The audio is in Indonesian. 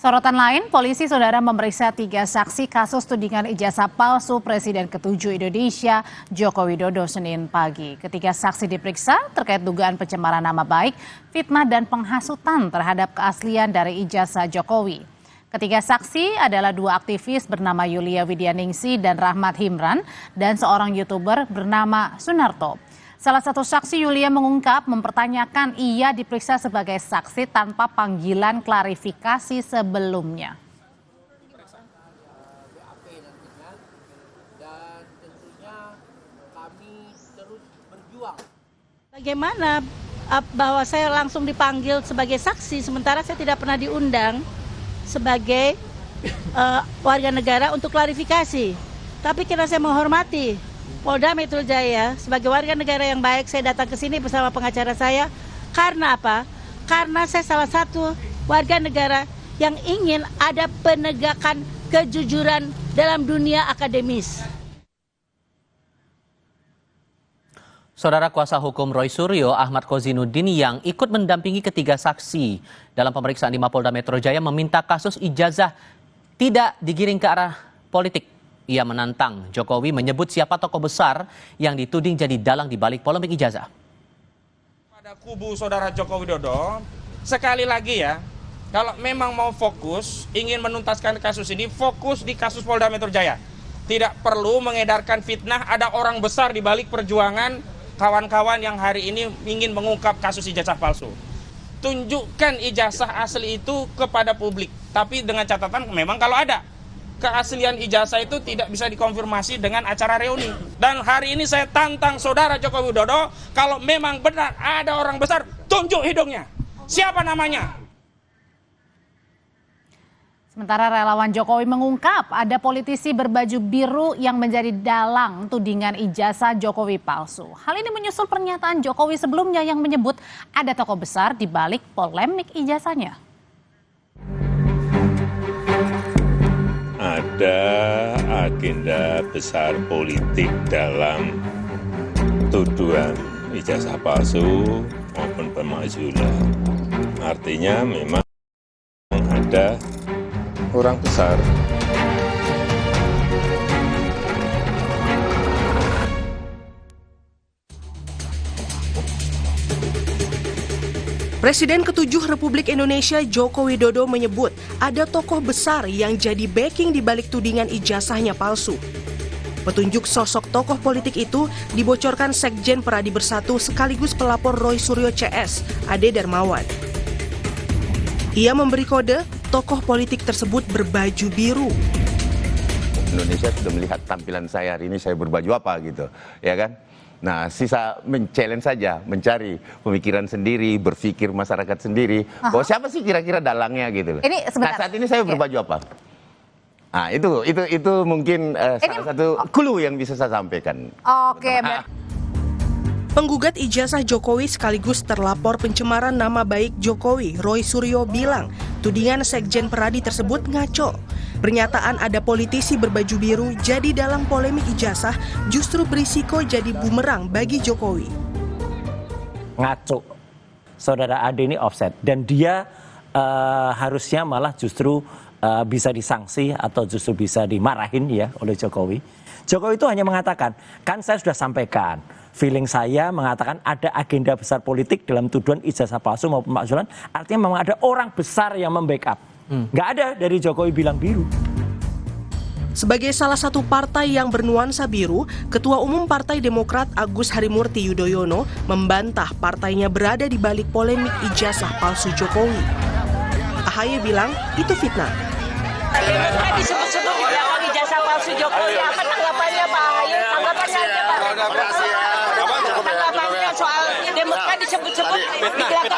Sorotan lain, polisi saudara memeriksa 3 saksi kasus tudingan ijazah palsu Presiden ke-7 Indonesia, Joko Widodo, Senin pagi. Ketiga saksi diperiksa terkait dugaan pencemaran nama baik, fitnah dan penghasutan terhadap keaslian dari ijazah Jokowi. Ketiga saksi adalah 2 aktivis bernama Yulia Widianingsi dan Rahmat Himran dan seorang YouTuber bernama Sunarto. Salah satu saksi Yulia mengungkap mempertanyakan ia diperiksa sebagai saksi tanpa panggilan klarifikasi sebelumnya. Dan tentunya kami terus berjuang. Bagaimana bahwa saya langsung dipanggil sebagai saksi sementara saya tidak pernah diundang sebagai warga negara untuk klarifikasi. Tapi karena saya menghormati Polda Metro Jaya sebagai warga negara yang baik, saya datang ke sini bersama pengacara saya. Karena apa? Karena saya salah satu warga negara yang ingin ada penegakan kejujuran dalam dunia akademis. Saudara kuasa hukum Roy Suryo, Ahmad Kozinuddin, yang ikut mendampingi ketiga saksi dalam pemeriksaan di Mapolda Metro Jaya meminta kasus ijazah tidak digiring ke arah politik. Ia menantang Jokowi menyebut siapa tokoh besar yang dituding jadi dalang di balik polemik ijazah. Pada kubu saudara Joko Widodo, sekali lagi ya, kalau memang mau fokus, ingin menuntaskan kasus ini, fokus di kasus Polda Metro Jaya. Tidak perlu mengedarkan fitnah, ada orang besar di balik perjuangan kawan-kawan yang hari ini ingin mengungkap kasus ijazah palsu. Tunjukkan ijazah asli itu kepada publik, tapi dengan catatan memang kalau ada keaslian ijazah itu tidak bisa dikonfirmasi dengan acara reuni. Dan hari ini saya tantang saudara Joko Widodo, kalau memang benar ada orang besar, tunjuk hidungnya. Siapa namanya? Sementara relawan Jokowi mengungkap ada politisi berbaju biru yang menjadi dalang tudingan ijazah Jokowi palsu. Hal ini menyusul pernyataan Jokowi sebelumnya yang menyebut ada tokoh besar di balik polemik ijazahnya. Ada agenda besar politik dalam tuduhan ijazah palsu maupun pemakzulan. Artinya memang ada orang besar. Presiden ke-7 Republik Indonesia Joko Widodo menyebut ada tokoh besar yang jadi backing di balik tudingan ijazahnya palsu. Petunjuk sosok tokoh politik itu dibocorkan Sekjen Peradi Bersatu sekaligus pelapor Roy Suryo CS, Ade Darmawan. Ia memberi kode tokoh politik tersebut berbaju biru. Indonesia sudah melihat tampilan saya hari ini, saya berbaju apa gitu, ya kan? Nah, sisa men-challenge saja, mencari pemikiran sendiri, berpikir masyarakat sendiri. Bahwa siapa sih kira-kira dalangnya gitu loh. Nah, saat ini saya berbaju apa? Nah, itu mungkin salah satu clue yang bisa saya sampaikan. Oke, Penggugat ijazah Jokowi sekaligus terlapor pencemaran nama baik Jokowi, Roy Suryo bilang tudingan Sekjen Peradi tersebut ngaco. Pernyataan ada politisi berbaju biru jadi dalam polemik ijazah justru berisiko jadi bumerang bagi Jokowi. Ngaco. Saudara Ade ini offset dan dia harusnya malah justru bisa disanksi atau justru bisa dimarahin ya oleh Jokowi. Jokowi itu hanya mengatakan, kan saya sudah sampaikan, feeling saya mengatakan ada agenda besar politik dalam tuduhan ijazah palsu maupun pemakzulan, artinya memang ada orang besar yang membackup. Nggak ada dari Jokowi bilang biru. Sebagai salah satu partai yang bernuansa biru, Ketua Umum Partai Demokrat Agus Harimurti Yudhoyono membantah partainya berada di balik polemik ijazah palsu Jokowi. AHY bilang itu fitnah. Kan disebut-sebut di belakang ijazah palsu Jokowi, apa tanggapannya Pak AHY? Tanggapannya aja Pak. Tanggapannya soal Demokrat disebut-sebut di belakang